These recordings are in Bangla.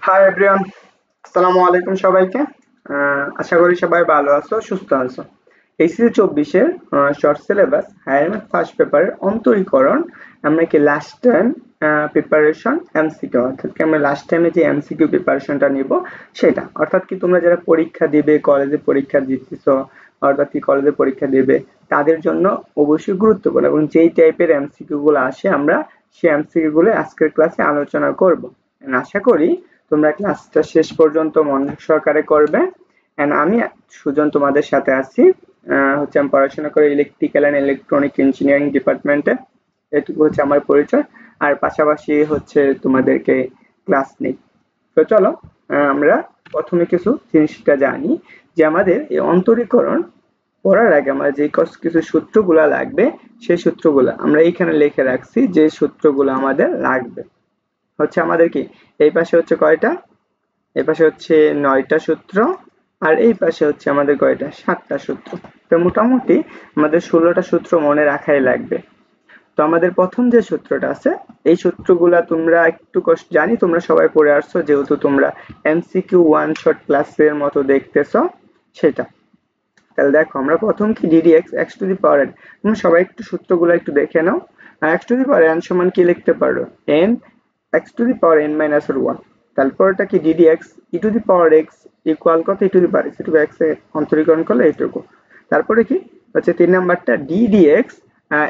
হাই এভরিওয়ান, আসসালামু আলাইকুম সবাইকে। আশা করি সবাই ভালো আছো, সুস্থ আছো। এইচএসসি 24-এর short syllabus higher math first পেপারের অন্তরীকরণ আমরা কি লাস্ট টাইম প্রিপারেশন এমসিকিউ, অর্থাৎ কি আমরা লাস্ট টাইমে যে এমসিকিউ প্রিপারেশনটা নিব সেটা, অর্থাৎ কি তোমরা যারা পরীক্ষা দিবে, কলেজে পরীক্ষা দিতেছো, অর্থাৎ কি কলেজে পরীক্ষা দেবে তাদের জন্য অবশ্যই গুরুত্বপূর্ণ এবং যেই টাইপের এমসিকিউ গুলো আসে আমরা সেই এমসিকিউ গুলো আজকের ক্লাসে আলোচনা করব। আশা করি তোমরা ক্লাসটা শেষ পর্যন্ত মনোযোগ সহকারে করবে। এন্ড আমি সুজন তোমাদের সাথে আছি। আমি পড়াশোনা করি ইলেকট্রিক্যাল এন্ড ইলেকট্রনিক ইঞ্জিনিয়ারিং ডিপার্টমেন্টে, এটুকু হচ্ছে আমার পরিচয়। আর পাশাপাশি হচ্ছে তোমাদেরকে ক্লাস নেই। তো চলো আমরা প্রথমে কিছু জিনিসটা জানি যে আমাদের এই অন্তরীকরণ পড়ার আগে আমরা যে কিছু সূত্রগুলা লাগবে সেই সূত্রগুলা আমরা এইখানে লিখে রাখছি, যে সূত্রগুলো আমাদের লাগবে হচ্ছে আমাদের কি এই পাশে হচ্ছে কয়টা, এই পাশে হচ্ছে 9টা সূত্র, আর এই পাশে হচ্ছে আমাদের কয়টা 7টা সূত্র। তো মোটামুটি আমাদের 16টা সূত্র মনে রাখাই লাগবে। তো আমাদের প্রথম যে সূত্রটা আছে এই সূত্রগুলা তোমরা একটু কষ্ট জানি তোমরা সবাই পড়ে আসছো, যেহেতু তোমরা এমসিকিউ ওয়ান শট ক্লাসের মতো দেখতেছো সেটা। তাহলে দেখো আমরা প্রথম কি ddx x to the power n, তোমরা সবাই একটু সূত্রগুলো একটু দেখে নাও। x to the power n সমান কি লিখতে পারো, n x to the power n minus 1। তারপরটা কি ddx e to the power x equal কত, e to the power x, এটুকু x এ অন্তরীকরণ করলে এইটুকু। তারপরে কি হচ্ছে 3 নাম্বারটা ddx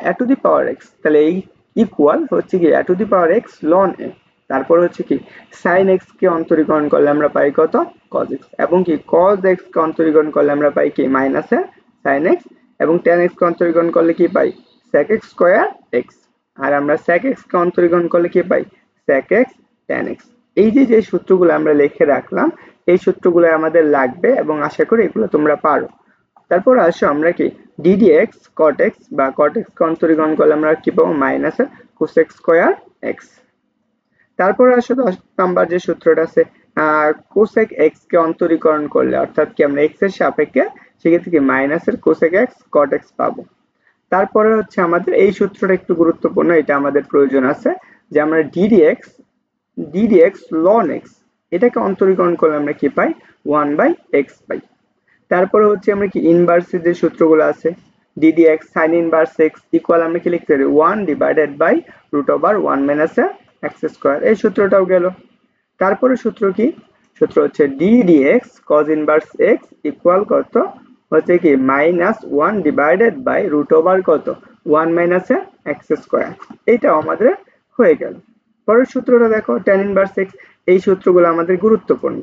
a two the power x, তাহলে এই ইকুয়াল হচ্ছে কি a two the power x ln a। তারপর হচ্ছে কি sin x কে অন্তরীকরণ করলে আমরা পাই কত, cos x, এবং কি cos x কে অন্তরীকরণ করলে আমরা পাই কি মাইনাস এ sin x, এবং tan x কে অন্তরীকরণ করলে কি পাই sec x স্কয়ার x, আর আমরা sec x কে অন্তরীকরণ করলে কি পাই sec x tan x। এই যে সূত্রগুলো আমরা লিখে রাখলাম এই সূত্রগুলো আমাদের লাগবে এবং আশা করি এগুলো তোমরা পারো। তারপর আসো আমরা কি ddx cot x বা cot x কে অন্তরীকরণ করলে আমরা কি পাবো minus cos x square x। তারপরে আসো 10 নাম্বার যে সূত্রটা আছে cosec x কে অন্তরীকরণ করলে, অর্থাৎ কি আমরা x এর সাপেক্ষে সেক্ষেত্রে কি মাইনাস এর cosec x cot x পাবো। তারপরে হচ্ছে আমাদের এই সূত্রটা একটু গুরুত্বপূর্ণ, এটা আমাদের প্রয়োজন আছে যে আমরা ddx ln x এটাকে অন্তরীকরণ করলে আমরা কি পাই 1/x পাই। তারপরে হচ্ছে আমরা কি ইনভার্সের যে সূত্রগুলো আছে ddx sin inverse x equal আমরা কি লিখতে পারি 1 divided by √1 minus x square, এই সূত্রটাও গেল। তারপরে সূত্র কি, সূত্র হচ্ছে ddx cos inverse x equal কত হচ্ছে কি মাইনাস 1 ডিভাইডেড বাই কত 1 মাইনাস x স্কয়ার, এইটাও আমাদের হয়ে গেল। পরের সূত্রটা দেখো tan inverse x, এই সূত্রগুলো আমাদের গুরুত্বপূর্ণ।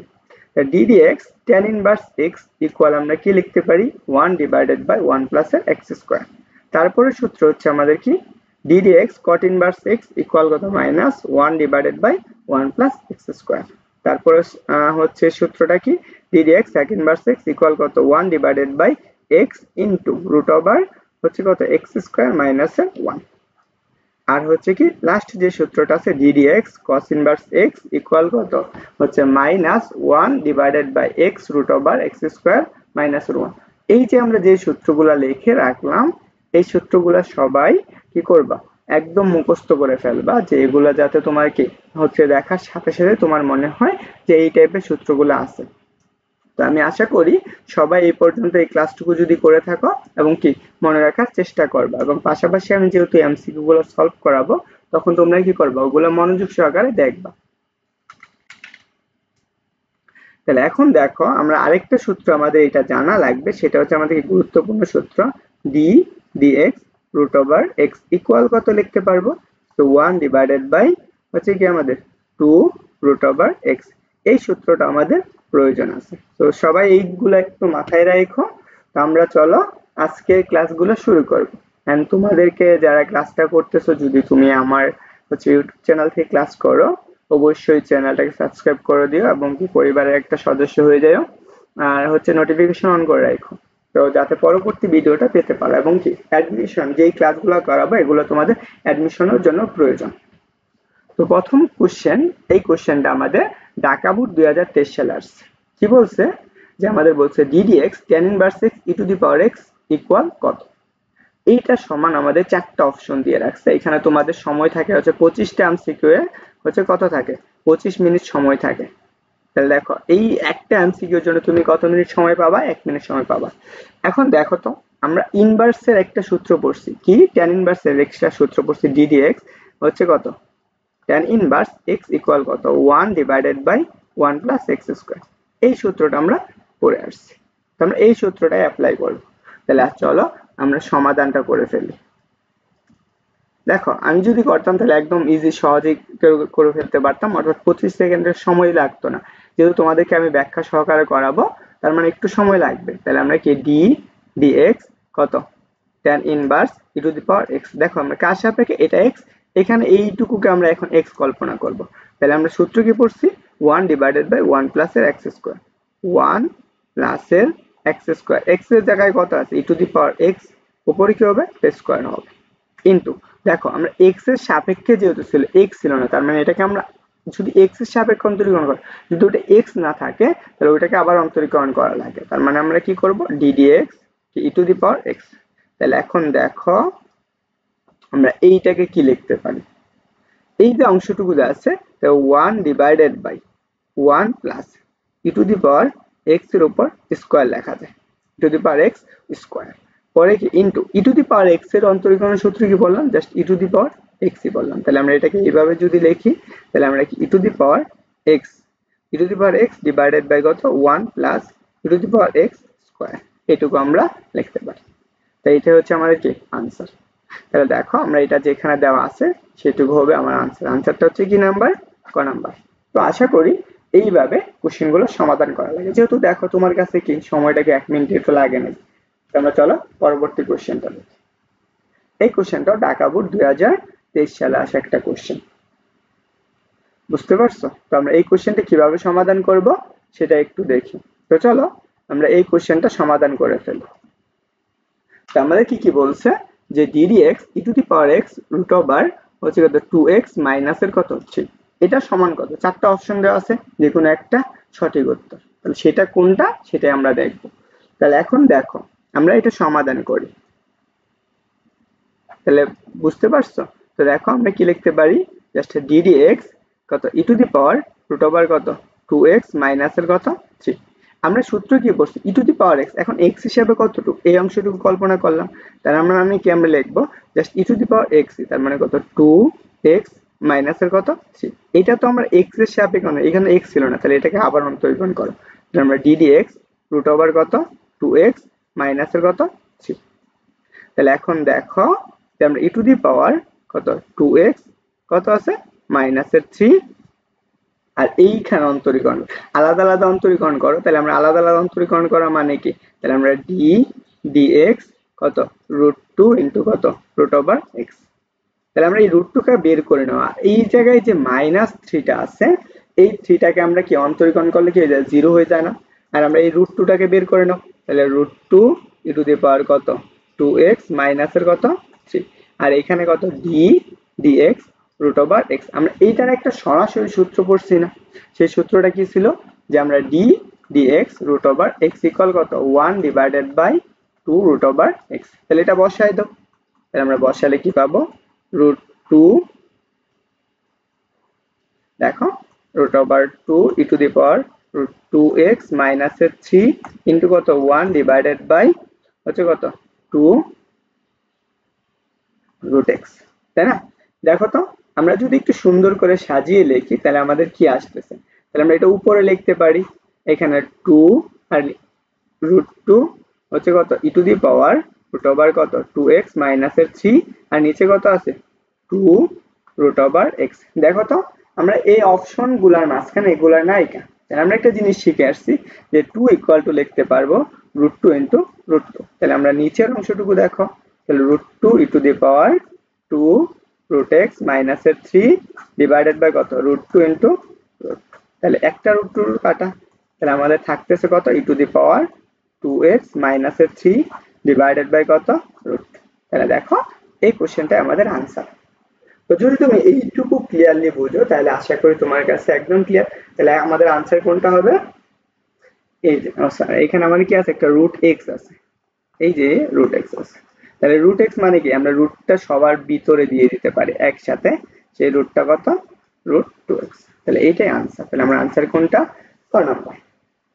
ddx tan inverse x equal আমরা কি লিখতে পারি 1 divided by 1 plus x square. তারপরে সূত্র হচ্ছে আমাদের কি ddx cot inverse x equal কত minus 1 divided by 1 plus x square. তারপরে হচ্ছে সূত্রটা কি ddx sec inverse x equal কত 1 ডিভাইডেড বাই x ইনটু হচ্ছে কত x স্কয়ার মাইনাস 1। আর হচ্ছে কি লাস্ট যে সূত্রটা আছে ddx cos inverse x equal কত হচ্ছে minus 1 divided by x x square minus 1। এই যে আমরা যে সূত্রগুলো লিখে রাখলাম এই সূত্রগুলো সবাই কি করবা একদম মুখস্থ করে ফেলবা, যে এগুলা যাতে তোমার কি হচ্ছে দেখার সাথে সাথে তোমার মনে হয় যে এই টাইপের সূত্রগুলো আছে। তো আমি আশা করি সবাই এই পর্যন্ত এই ক্লাসটুকু যদি করে থাকো এবং কি মনে রাখার চেষ্টা করবা, এবং পাশাপাশি আমি যেহেতু এমসিকিউ গুলো সলভ করাবো তখন তোমরা কি করবা ওগুলো মনোযোগ সহকারে দেখবা। তাহলে এখন দেখো আমরা আরেকটা সূত্র আমাদের এটা জানা লাগবে, সেটা হচ্ছে আমাদের গুরুত্বপূর্ণ সূত্র d dx x ইকুয়াল কত লিখতে পারবো, তো 1 ডিভাইডেড বাই হচ্ছে কি আমাদের 2 x। এই সূত্রটা আমাদের প্রয়োজন আছে। তো সবাই এইগুলো একটু মাথায় রাখো। তো আমরা চলো আজকে ক্লাসগুলো শুরু করব। এন্ড তোমাদেরকে যারা ক্লাসটা করতেছো যদি তুমি আমার হচ্ছে ইউটিউব চ্যানেল থেকে ক্লাস করো অবশ্যই চ্যানেলটাকে সাবস্ক্রাইব করে দিও এবং কি পরিবারের একটা সদস্য হয়ে যাও, আর হচ্ছে নোটিফিকেশন অন করে রাখো তো যাতে পরবর্তী ভিডিওটা পেতে পারো, এবং কি অ্যাডমিশন যেই ক্লাসগুলো করাবো এগুলো তোমাদের অ্যাডমিশনের জন্য প্রয়োজন। তো প্রথম কোশ্চেন, এই কোশ্চেনটা আমাদের ঢাকা বোর্ড 2023 সালে আসছে। কি বলছে যে আমাদের বলছে ddx tan inverse x e to the power x equal কত। এইটা সমান আমাদের চারটা অপশন দিয়ে রাখছে। এখানে তোমাদের সময় থাকে হচ্ছে 25টা এমসিকিউ এ হচ্ছে কত থাকে 25 মিনিট সময় থাকে। তাহলে দেখো এই একটা এমসিকিউর জন্য তুমি কত মিনিট সময় পাবা? 1 মিনিট সময় পাবা। এখন দেখো তো আমরা ইনভার্সের একটা সূত্র পড়ছি, কি tan ইনভার্সের এক্সট্রা সূত্র পড়ছি, ddx হচ্ছে কত, tan ইনভার্স x ইকুয়াল কত 1 divided by 1 plus x square. এই সূত্রটা আমরা পড়ে আসছি, তো আমরা এই সূত্রটাই অ্যাপ্লাই করব। তাহলে চলো আমরা সমাধানটা করে ফেলি। দেখো আমি যদি করতাম তাহলে একদম ইজি সহজেই করে ফেলতে পারতাম, অর্থাৎ 25 সেকেন্ডের সময় লাগতো না। যেহেতু তোমাদেরকে আমি ব্যাখ্যা সহকারে করাবো তার মানে একটু সময় লাগবে। তাহলে আমরা কি d dx কত tan inverse e to the power x, দেখো আমরা কার সাপেক্ষে এটা x, এখানে এইটুকুকে আমরা এখন x কল্পনা করব। তাহলে আমরা সূত্র কি পড়ছি 1 ডিভাইডেড বাই 1 প্লাস এর x স্কয়ার, 1 প্লাস এর x স্কয়ার, x এর জায়গায় কত আছে e to the power x, উপরে কি হবে স্কয়ার হবে, কিন্তু দেখো আমরা x এর সাপেক্ষে যেহেতু ছিল x ছিল না, তার মানে এটাকে আমরা যদি x এর সাপেক্ষে অন্তরীকরণ করি, যদি ওটা x না থাকে তাহলে ওটাকে আবার অন্তরীকরণ করা লাগে। তার মানে আমরা কি করব d dx e to the power x। তাহলে এখন দেখো আমরা এইটাকে কি লিখতে পারি, এই যে অংশটুকু যা আছে 1 divided by 1 plus e to the power x এর উপর স্কয়ার লেখা যায়, e to the power x square, পরে কি into e to the power x এর অন্তরীকরণের সূত্র কি বললাম, just e to the power x ই বললাম। তাহলে আমরা এটাকে এইভাবে যদি লিখি তাহলে আমরা কি e to the power x divided by কত 1 plus e to the power x square, এটুকু আমরা লিখতে পারি। তাই এটা হচ্ছে আমাদের কি आंसर। তাহলে দেখো আমরা এটা যেখানে দেওয়া আছে সেটুকু হবে আমার आंसर। आंसरটা হচ্ছে কি নাম্বার, ক নাম্বার। তো আশা করি এইভাবে কোশ্চেনগুলো সমাধান করা লাগে। যেহেতু দেখো তোমার কাছে কি সময়টাকে 1 মিনিট তো লাগে না। আমরা চলো পরবর্তী কোশ্চেনটা দেখি। এই কোশ্চেনটা ঢাকা বোর্ড 2023 সালে আসা একটা কোশ্চেন, বুঝতে পারছো? তো আমরা এই কোশ্চেনটা কিভাবে সমাধান করব সেটা একটু দেখি। তো চলো আমরা এই কোশ্চেনটা সমাধান করে ফেলি। তো আমাদের কি বলছে যে d dx e to the power x root over হচ্ছে কত 2x মাইনাস এর কত 3, এটা সমান কত, চারটা অপশন দেওয়া আছে, যে কোনো একটা সঠিক উত্তর। তাহলে সেটা কোনটা সেটাই আমরা দেখব। তাহলে এখন দেখো আমরা এটা সমাধান করি, তাহলে বুঝতে পারছো? তো দেখো আমরা কি লিখতে পারি, জাস্ট d dx কত e to the power root over কত 2x মাইনাস এর কত 3। আমরা সূত্র কি পড়ছি e to the power x, এখন x হিসাবে কতটুকু এই অংশটুকু কল্পনা করলাম, তার মানে কি আমরা লিখবো just e to the power x, তার মানে কত 2x মাইনাস এর কত 3। এটা তো আমরা x এর সাপেক্ষে না, এখানে x ছিল না, তাহলে এটাকে আবার অন্তরীকরণ করো, তাহলে আমরা d dx রুট ওভার কত 2x মাইনাস এর কত 3। তাহলে এখন দেখো যে আমরা e টু দি পাওয়ার কত 2x কত আছে মাইনাস এর 3, আর এইখানে অন্তরীকরণ আলাদা আলাদা অন্তরীকরণ করো। তাহলে আমরা আলাদা আলাদা অন্তরীকরণ করা মানে কি, তাহলে আমরা d dx কত √2 ইনটু কত রুট ওভার x। তাহলে আমরা এই √2কে বের করে নেওয়া, এই জায়গায় যে -3টা আছে এই 3টাকে আমরা কি অন্তরীকরণ করলে কি হয়ে যায় 0 হয়ে যায় না, আর আমরা এই √2টাকে বের করে নাও, তাহলে √2 e টু দি পাওয়ার কত 2x মাইনাস এর কত 3, আর এখানে কত d dx root over x। আমরা এইটার একটা সরাসরি সূত্র পড়ছি না, সেই সূত্রটা কি ছিল যে আমরা d dx root over x equal কত 1 divided by 2 root over x। তাহলে এটা বসাই দাও, তাহলে আমরা বসালে কি পাবো √2, দেখো root over 2 e to the power 2x minus এর 3 ইনটু কত 1 ডিভাইডেড বাই হচ্ছে কত 2 রুট x, তাই না? দেখো তো আমরা যদি একটু সুন্দর করে সাজিয়ে লিখি তাহলে আমাদের কি আসতেছে, তাহলে আমরা এটা উপরে লিখতে পারি, এখানে 2 আর √2 হচ্ছে কত e to the power root over কত 2x মাইনাস এর 3, আর নিচে কত আছে 2 রুট ওভার x। দেখো তো আমরা এই অপশন গুলার মাঝখানে এগুলা নাই কেন, তাহলে আমরা একটা জিনিস শিখে আসছি যে 2 ইকুয়াল টু লিখতে পারবো √2 ইনটু √2। তাহলে আমরা নিচের অংশটুকু দেখো, তাহলে √2 e to the power 2 root x minus এর 3 ডিভাইডেড বাই কত √2 ইনটু √2। তাহলে একটা √2 কাটা, তাহলে আমাদের থাকতেছে কত e to the power 2x minus এর 3 ডিভাইডেড বাই কত √2। তাহলে দেখো এই কোশ্চেনটা আমাদের आंसर। তো যদি তুমি এইটুকু ক্লিয়ারলি বুঝো তাহলে আশা করি তোমার কাছে একদম ক্লিয়ার। তাহলে আমাদের आंसर কোনটা হবে, এই যে এখানে আমাদের কি আছে একটা √x আছে, এই যে √x আছে, তাহলে √x মানে কি আমরা রুটটা সবার ভিতরে দিয়ে দিতে পারি একসাথে, সেই রুটটা কত √2x। তাহলে এইটাই आंसर। তাহলে আমরা आंसर কোনটা ক নাম্বার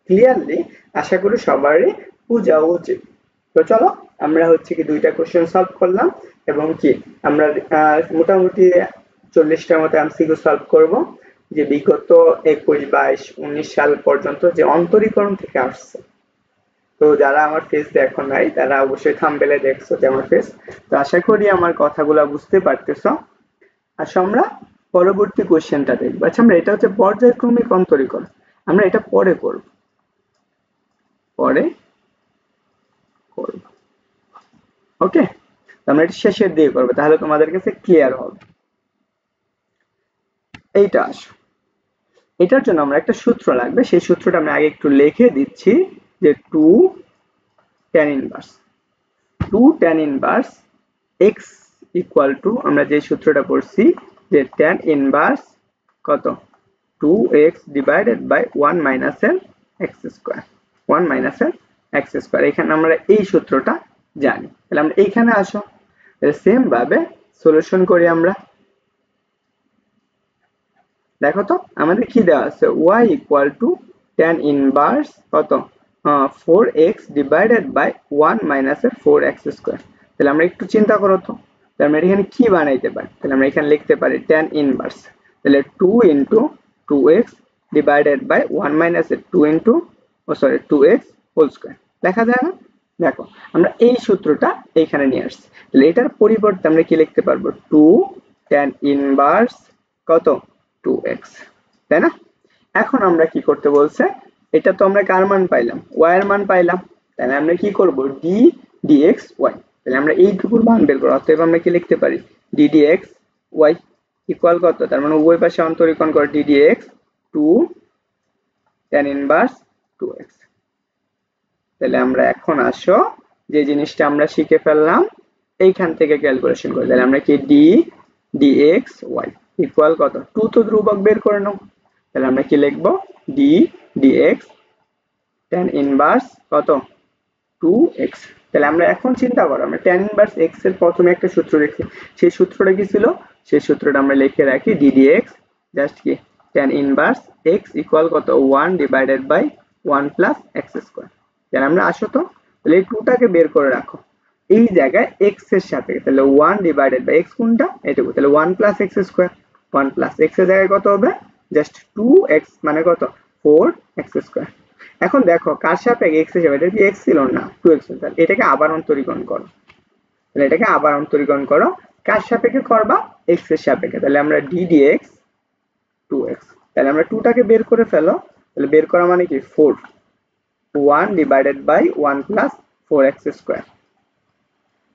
ক্লিয়ারলি আশা করি সবারই বোঝা উচিত। তো চলো আমরা হচ্ছে কি দুইটা কোশ্চেন সলভ করলাম এবং কি আমরা মোটামুটি 40টার মতো এমসিকিউ সলভ করব যে বিগত 21, 22, 19 সাল পর্যন্ত যে অন্তরীকরণ থেকে আসছে। তো যারা আমার ফেস দেখো নাই তারা অবশ্যই থাম্বনেলে দেখছো যে আমার ফেস। তো আশা করি আমার কথাগুলো বুঝতে পারতেছো। আচ্ছা আমরা পরবর্তী কোশ্চেনটা দেখব। আচ্ছা আমরা এটা হচ্ছে পর্যায়ক্রমিক অন্তরীকরণ, আমরা এটা পরে করব, পরে করব। ওকে, আমরা এটা শেষের দিকে করব, তাহলে তোমাদের কাছে ক্লিয়ার হবে। এইটা আসো, এটার জন্য আমরা একটা সূত্র লাগবে, সেই সূত্রটা আমি আগে একটু লিখে দিচ্ছি যে 2 tan inverse 2 tan inverse x equal to আমরা যে সূত্রটা পড়ছি যে tan ইনভার্স কত 2x ডিভাইডেড বাই 1 মাইনাস এর x স্কয়ার 1 মাইনাস এর x স্কয়ার। এখানে আমরা এই সূত্রটা জানি, তাহলে আমরা এইখানে আসো, সেম ভাবে সলিউশন করি আমরা। দেখো তো আমাদের কি দেওয়া আছে y equal two tan inverse কত 4x ডিভাইডেড বাই 1 মাইনাস এর 4x স্কয়ার। তাহলে আমরা একটু চিন্তা করো তো, তাহলে আমরা এখানে কি বানাইতে পারি, তাহলে আমরা এখানে লিখতে পারি tan ইনভার্স, তাহলে 2 into 2x divided by 1 minus এর 2 ইনটু 2x হোল স্কয়ার। লেখা যায় না? দেখো আমরা এই সূত্রটা এইখানে নিয়ে আসছি, তাহলে এটার পরিবর্তে আমরা কি লিখতে পারবো 2 tan ইনভার্স কত 2x, তাই না? এখন আমরা কি করতে বলছে, এটা তো আমরা কার মান পাইলাম, y এর মান পাইলাম, তাহলে আমরা কি করব d dx y, তাহলে আমরা এইটুকুর মান বের করব। অতএব আমরা কি লিখতে পারি d dx y ইকুয়াল কত, তার মানে উভয় পাশে অন্তরীকরণ করে d dx 2 tan inverse 2x। তাহলে আমরা এখন আসো যে জিনিসটা আমরা শিখে ফেললাম এইখান থেকে ক্যালকুলেশন করি, তাহলে আমরা কি d dx y ইকুয়াল কত 2 তো ধ্রুবক বের করে নাও, তাহলে আমরা কি লিখব d dx tan ইনভার্স কত 2x। তাহলে আমরা এখন চিন্তা করো, আমরা tan ইনভার্স x এর প্রথমে একটা সূত্র লিখছি, সেই সূত্রটা কি ছিল, সেই সূত্রটা আমরা লিখে রাখি d dx জাস্ট কি tan ইনভার্স x ইকুয়াল কত 1 divided by 1 plus x square. তাহলে আমরা আসো তো, তাহলে এই 2 টাকে বের করে রাখো এই জায়গায় x এর সাপেক্ষে, তাহলে 1 ডিভাইডেড বাই x কোনটা এটুকু, তাহলে 1 plus x square, 1 plus x এর জায়গায় কত হবে জাস্ট 2x মানে কত 4x স্কয়ার। এখন দেখো কার সাপেক্ষে x হিসেবে, এটা কি x ছিল না 2x, তাহলে এটাকে আবার অন্তরীকরণ করো, তাহলে এটাকে আবার অন্তরীকরণ করো, কার সাপেক্ষে করবা x এর সাপেক্ষে, তাহলে আমরা d dx 2x, তাহলে আমরা 2 টাকে বের করে ফেলো, তাহলে বের করা মানে কি 4 1 divided by 1 plus 4x square,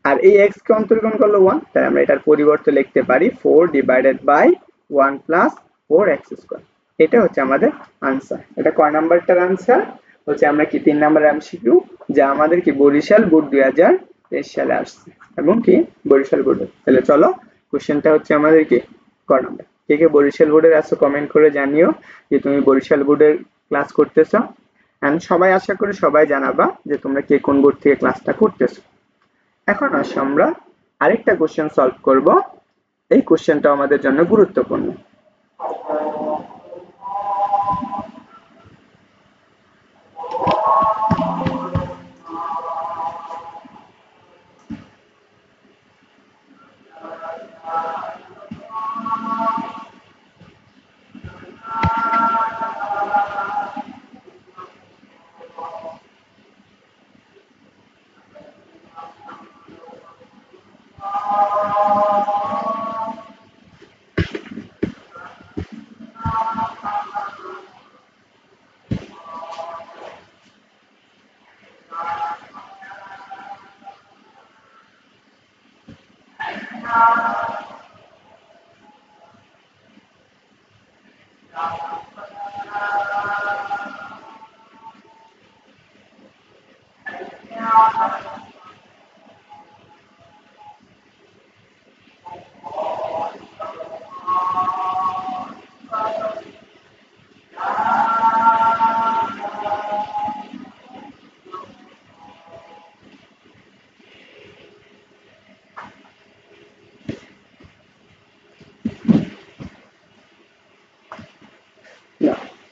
আর এই x কে অন্তরীকরণ করলে 1, তাই আমরা এটার পরিবর্তে লিখতে পারি 4 divided by 1 plus 4x square. এটা হচ্ছে আমাদের आंसर। এটা কয় নাম্বারটার आंसर হচ্ছে, আমরা কি 3 নাম্বার এমসিকিউ যা আমাদের কি বরিশাল বোর্ড 2023 সালে আসছে এবং কি বরিশাল বোর্ডে। তাহলে চলো কোশ্চেনটা হচ্ছে আমাদের কি কয় নাম্বার, কে কে বরিশাল বোর্ডের আছো কমেন্ট করে জানিও যে তুমি বরিশাল বোর্ডের ক্লাস করতেছো, এন্ড সবাই আশা করি সবাই জানাবা যে তোমরা কে কোন বোর্ড থেকে ক্লাসটা করতেছো। এখন আসো আমরা আরেকটা কোশ্চেন সলভ করব, এই কোশ্চেনটা আমাদের জন্য গুরুত্বপূর্ণ।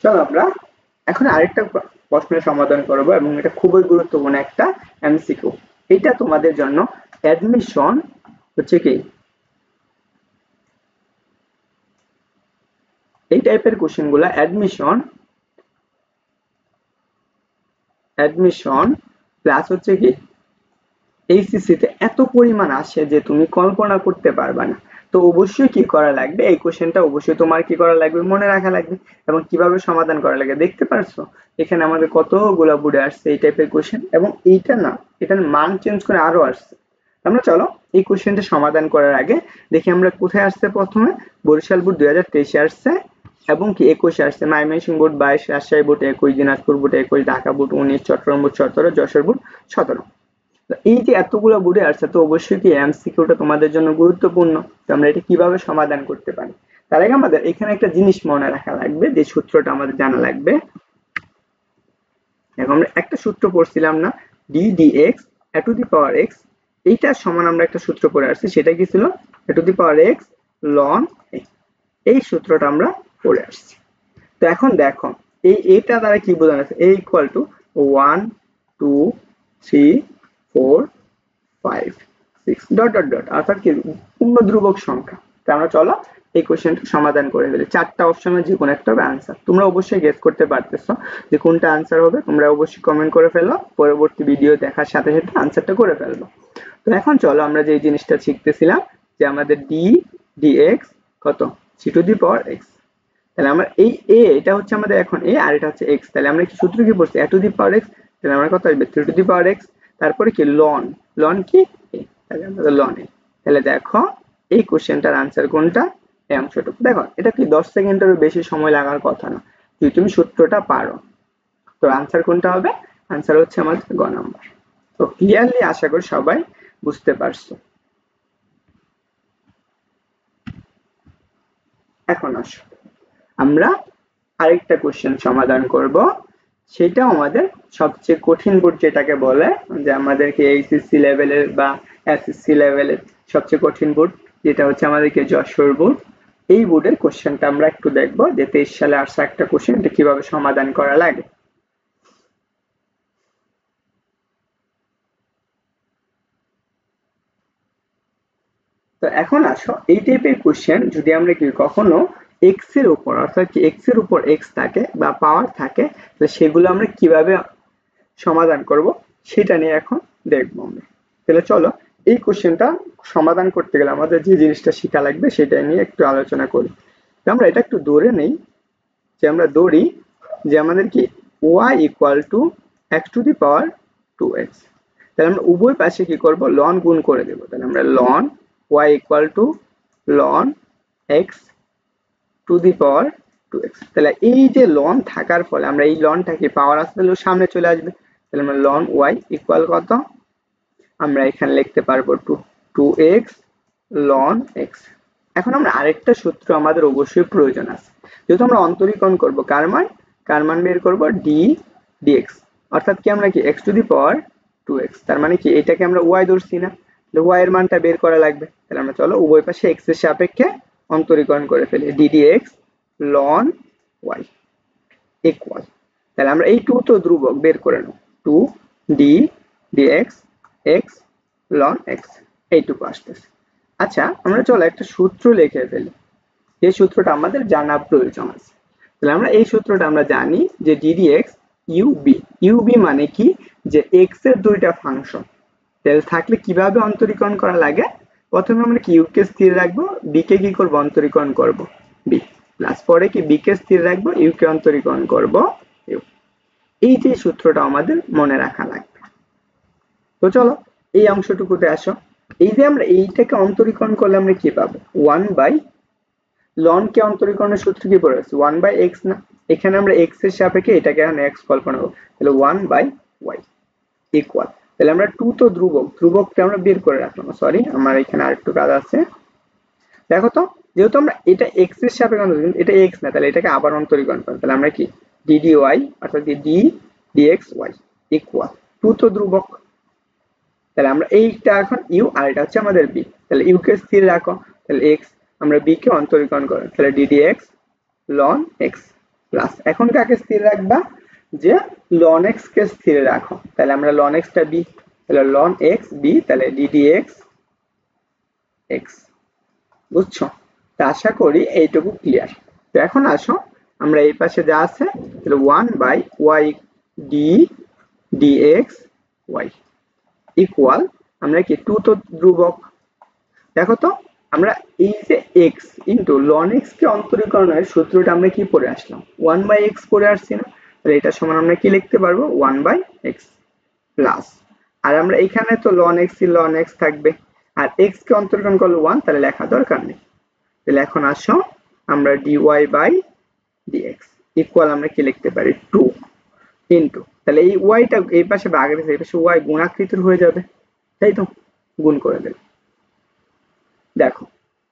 চলো আমরা এখন আরেকটা প্রশ্নের সমাধান করব এবং এটা খুবই গুরুত্বপূর্ণ একটা এমসিকিউ। এটা তোমাদের জন্য অ্যাডমিশন হচ্ছে কি এই টাইপের কোশ্চেন গুলা অ্যাডমিশন প্লাস হচ্ছে কি এইচএসসি তে এত পরিমাণ আসে যে তুমি কল্পনা করতে পারবা না। তো অবশ্যই কি করা লাগবে, এই কোশ্চেনটা অবশ্যই তোমার কি করা লাগবে, মনে রাখা লাগবে এবং কিভাবে সমাধান করা লাগবে। দেখতে পারছো এখানে আমাদের কতগুলা বুড়ে আসছে এই টাইপের কোশ্চেন, এবং এইটা না এটার মান চেঞ্জ করে আরো আসছে। আমরা চলো এই কোশ্চেনটা সমাধান করার আগে দেখি আমরা কোথায় আসছে। প্রথমে বরিশাল বোর্ড 2023 আসছে এবং কি 21 আসছে, Mymensingh board 22, Rajshahi board 21, Dinajpur board 21, Dhaka board 19, Chittagong board 17, Jessore board 17। এই যে এতগুলো বোর্ডে আসছে তো অবশ্যই কি এমসিকিউটা তোমাদের জন্য গুরুত্বপূর্ণ। তো আমরা এটা কিভাবে সমাধান করতে পারি তার আগে আমাদের এখানে একটা জিনিস মনে রাখা লাগবে, যে সূত্রটা আমাদের জানা লাগবে। এখন আমরা একটা সূত্র পড়ছিলাম না, d dx e to the power x, এইটার সমান আমরা একটা সূত্র পড়ে আসছি, সেটা কি ছিল a to the power x লন এক্স। এই সূত্রটা আমরা পড়ে আসছি। তো এখন দেখো এটা দ্বারা কি বোঝানো আছে, A equal to 1 2 3 4 5 6 dot dot dot, অর্থাৎ কি পূর্ণ ধ্রুবক সংখ্যা। তো আমরা চলো এই কোশ্চেনটা সমাধান করে ফেলি। চারটা অপশনের যে কোনো একটা হবে आंसर। তোমরা অবশ্যই গেস করতে পারতেছো যে কোনটা आंसर হবে, তোমরা অবশ্যই কমেন্ট করে ফেলো, পরবর্তী ভিডিও দেখার সাথে সাথে आंसरটা করে ফেলবো। তো এখন চলো আমরা যে জিনিসটা শিখতেছিলাম যে আমাদের d dx কত c two the power x, তাহলে আমরা এই a এটা হচ্ছে আমাদের এখন a আর এটা হচ্ছে x, তাহলে আমরা কি সূত্র কি পড়ছি a two the power x, তাহলে আমরা কত আসবে 3 টু দি পাওয়ার x, তারপরে কি লন লন কি a, তাহলে আমরা লন a। তাহলে দেখো এই কোশ্চেনটার आंसर কোনটা, এই অংশটুকু। দেখো এটা কি 10 সেকেন্ডেরও বেশি সময় লাগার কথা না যদি তুমি সূত্রটা পারো। তো आंसर কোনটা হবে, आंसर হচ্ছে আমাদের গ নাম্বার। তো ক্লিয়ারলি আশা করি সবাই বুঝতে পারছো। এখন আসো আমরা আরেকটা কোশ্চেন সমাধান করব, সেটা আমাদের সবচেয়ে কঠিন বোর্ড যেটাকে বলে, যে আমাদেরকে এইচএসসি লেভেলের বা এসএসসি লেভেলের সবচেয়ে কঠিন বোর্ড, যেটা হচ্ছে আমাদেরকে যশোর বোর্ড। এই বোর্ডের কোশ্চেনটা আমরা একটু দেখব যে 23 সালে আসা একটা কোশ্চেন, এটা কিভাবে সমাধান করা লাগে। তো এখন আসো এই টাইপের কোশ্চেন যদি আমরা কি কখনো এক্স এর উপর, অর্থাৎ কি এক্স এর উপর এক্স থাকে বা পাওয়ার থাকে, তাহলে সেগুলো আমরা কিভাবে সমাধান করব সেটা নিয়ে এখন দেখবো আমরা। তাহলে চলো এই কোশ্চেনটা সমাধান করতে গেলে আমাদের যে জিনিসটা শেখা লাগবে সেটা নিয়ে একটু আলোচনা করি। তো আমরা এটা একটু ধরে নেই, যে আমরা ধরি যে আমাদের কি y equal two x two the power 2x, তাহলে আমরা উভয় পাশে কি করব লন গুণ করে দেব। তাহলে আমরা লন y ইকুয়াল টু লন x to the power 2x, তাহলে এই যে লন থাকার ফলে আমরা এই লনটাকে পাওয়ার আসলে সামনে চলে আসবে, তাহলে আমরা লন y ইকুয়াল কত, আমরা এখানে লিখতে পারবো 2x লন x। এখন আমরা আরেকটা সূত্র আমাদের অবশ্যই প্রয়োজন আছে, যেহেতু আমরা অন্তরীকরণ করব কার মান বের করব d dx, অর্থাৎ কি আমরা কি x to the power 2x, তার মানে কি এটাকে আমরা y ধরছি না, তাহলে y এর মানটা বের করা লাগবে। তাহলে আমরা চলো উভয় পাশে x এর সাপেক্ষে অন্তরীকরণ করে ফেলি, d dx ln y equal, তাহলে আমরা এই 2 তো ধ্রুবক বের করে নেব, 2 d dx x ln x এইটুকু আসতেছে। আচ্ছা আমরা চলো একটা সূত্র লিখে ফেলি, এই সূত্রটা আমাদের জানা প্রয়োজন আছে। তাহলে আমরা এই সূত্রটা আমরা জানি যে d dx ub মানে কি, যে x এর দুইটা ফাংশন তাহলে থাকলে কিভাবে অন্তরীকরণ করা লাগে, প্রথমে আমরা কি u কে স্থির রাখবো, b কে কি করব অন্তরীকরণ করব b, প্লাস পরে কি b কে স্থির রাখবো, u কে অন্তরীকরণ করব u। এই যে সূত্রটা আমাদের মনে রাখা লাগবে। তো চলো এই অংশটুকুতে আসো, এই যে আমরা এইটাকে অন্তরীকরণ করলে আমরা কি পাবো 1 বাই লন কে অন্তরীকরণের সূত্র কি পড়ে আছে 1 বাই x না, এখানে আমরা x এর সাপেক্ষে এটাকে এখন x কল্পনা করব, তাহলে 1 বাই y ইকুয়াল, তাহলে আমরা 2 তো ধ্রুবককে আমরা বের করে রাখলাম, সরি আমার এখানে আরেকটু কাজ আছে। দেখো তো যেহেতু আমরা এটা x এর সাপেক্ষে, এটা x না, তাহলে এটাকে আবার অন্তরীকরণ করব, তাহলে আমরা কি d dy অর্থাৎ d dx y ইকুয়াল 2 তো ধ্রুবক, তাহলে আমরা এইটা এখন u আর এটা হচ্ছে আমাদের b, তাহলে u কে স্থির রাখো, তাহলে x আমরা b কে অন্তরীকরণ করব, তাহলে d dx ln x plus এখন কাকে স্থির রাখবা যে ln x কে স্থির রাখো, তাহলে আমরা ln x টা b, তাহলে ln x b, তাহলে ddx x। বুঝছো? তো আশা করি এইটুকু ক্লিয়ার। তো এখন আসো আমরা এই পাশে যা আছে তাহলে 1/y d dx y equal, আমরা কি 2 তো ধ্রুবক, দেখো তো আমরা এই যে x ইনটু ln x কে অন্তরীকরণের সূত্রটা আমরা কি পড়ে আসলাম, 1/x পড়ে আসছি না? তাহলে এটা সমান আমরা কি লিখতে পারবো, 1/x প্লাস, আর আমরা এখানে তো ln x ln x থাকবে, আর x কে অন্তরীকরণ করলে 1, তাহলে লেখা দরকার নেই। তাহলে এখন আসো আমরা dy বাই dx ইকুয়াল আমরা কি লিখতে পারি, 2 ইনটু, তাহলে এই y টা এই পাশে ভাগের এই পাশে y গুণাকৃতির হয়ে যাবে, তাই তো? গুণ করে দেব। দেখো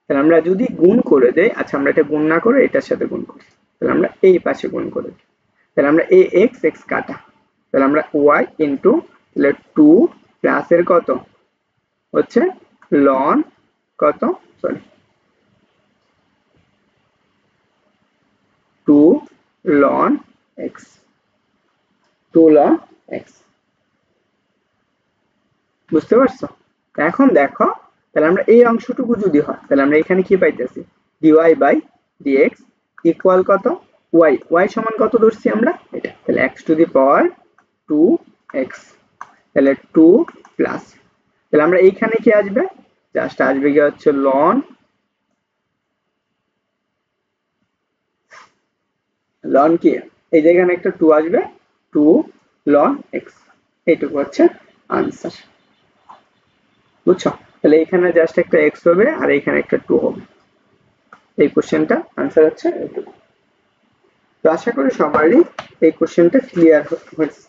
তাহলে আমরা যদি গুণ করে দেই, আচ্ছা আমরা এটা গুণ না করে এটার সাথে গুণ করি, তাহলে আমরা এই পাশে গুণ করে দিই, তাহলে আমরা এই x x কাটা, তাহলে আমরা y ইনটু তাহলে 2 প্লাস এর কত হচ্ছে ln কত, sorry 2 ln x, 2 ln x। বুঝতে পারছো? এখন দেখো তাহলে আমরা এই অংশটুকু যদি হয় তাহলে আমরা এখানে কি পাইতেছি, dy বাই dx ইকুয়াল কত, y সমান কত ধরছি আমরা এটা, তাহলে x to the power 2x, তাহলে 2 প্লাস, তাহলে আমরা এইখানে কি আসবে, জাস্ট আসবে কি হচ্ছে ln কি, এই যে এখানে একটা 2 আসবে, 2 ln x, এইটুকু হচ্ছে আনসার। বুঝছো? তাহলে এখানে জাস্ট একটা x হবে আর এখানে একটা 2 হবে, এই কোশ্চেনটা আনসার হচ্ছে এইটুকু। তো আশা করি সবারই এই কোশ্চেনটা ক্লিয়ার হয়েছে।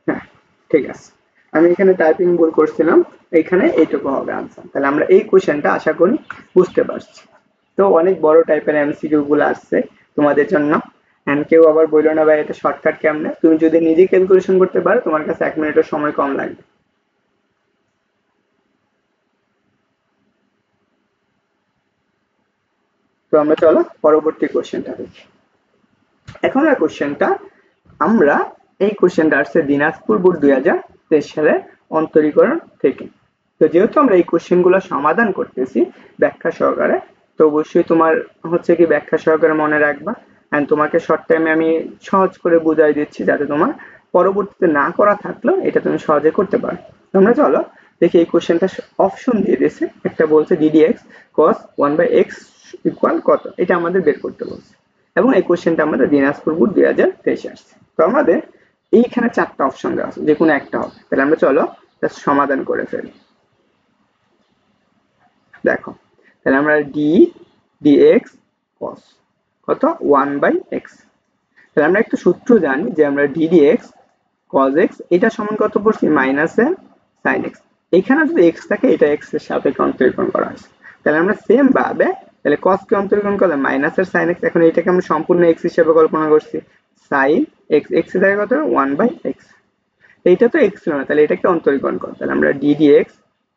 হ্যাঁ ঠিক আছে, আমি এখানে টাইপিং ভুল করছিলাম, এখানে এইটুকু হবে আনসার। তাহলে আমরা এই কোশ্চেনটা আশা করি বুঝতে পারছি। তো অনেক বড় টাইপের এমসিকিউ গুলো আসছে তোমাদের জন্য, এন্ড কেউ আবার বললো না ভাই এটা শর্টকাট কেমনে, তুমি যদি নিজে ক্যালকুলেশন করতে পারো তোমার কাছে 1 মিনিটের সময় কম লাগবে। তো আমরা চলো পরবর্তী কোশ্চেনটা দেখি। এখনের কোশ্চেনটা আমরা, এই কোশ্চেনটা আসছে দিনাজপুর বোর্ড 2023 সালের অন্তরীকরণ থেকে। তো যেহেতু আমরা এই কোশ্চেনগুলো সমাধান করতেছি ব্যাখ্যা সহকারে, তো অবশ্যই তোমার হচ্ছে কি ব্যাখ্যা সহকারে মনে রাখবা, এন্ড তোমাকে শর্ট টাইমে আমি সহজ করে বুঝাই দিচ্ছি যাতে তোমার পরবর্তীতে না করা থাকলেও এটা তুমি সহজে করতে পারো। তোমরা চলো দেখি এই কোশ্চেনটা অপশন দিয়ে দিয়েছে, একটা বলছে ddx cos 1/x ইকুয়াল কত, এটা আমাদের বের করতে বলছে, এবং এই কোশ্চেনটা আমাদের দিনাজপুর বোর্ড 2023 আসছে। তো আমাদের এইখানে 4টা অপশন দেওয়া আছে, যে কোনো একটা হবে, তাহলে আমরা চলো সমাধান করে ফেলি। দেখো তাহলে আমরা d dx cos কত 1/x, তাহলে আমরা একটা সূত্র জানি যে আমরা d dx cos x এটা সমান কত পড়ছি, মাইনাস n sin x, এখানে যদি x থাকে এটা x এর সাপেক্ষে অন্তরীকরণ করা আছে, তাহলে আমরা সেম ভাবে তাহলে cos কে অন্তরীকরণ করলে মাইনাস এর sin x, এখন এটাকে আমরা সম্পূর্ণ x হিসেবে কল্পনা করছি, sin x, x এর জায়গায় কত 1/x, এইটা তো x ছিল না, তাহলে এটাকে অন্তরীকরণ করো, তাহলে আমরা d dx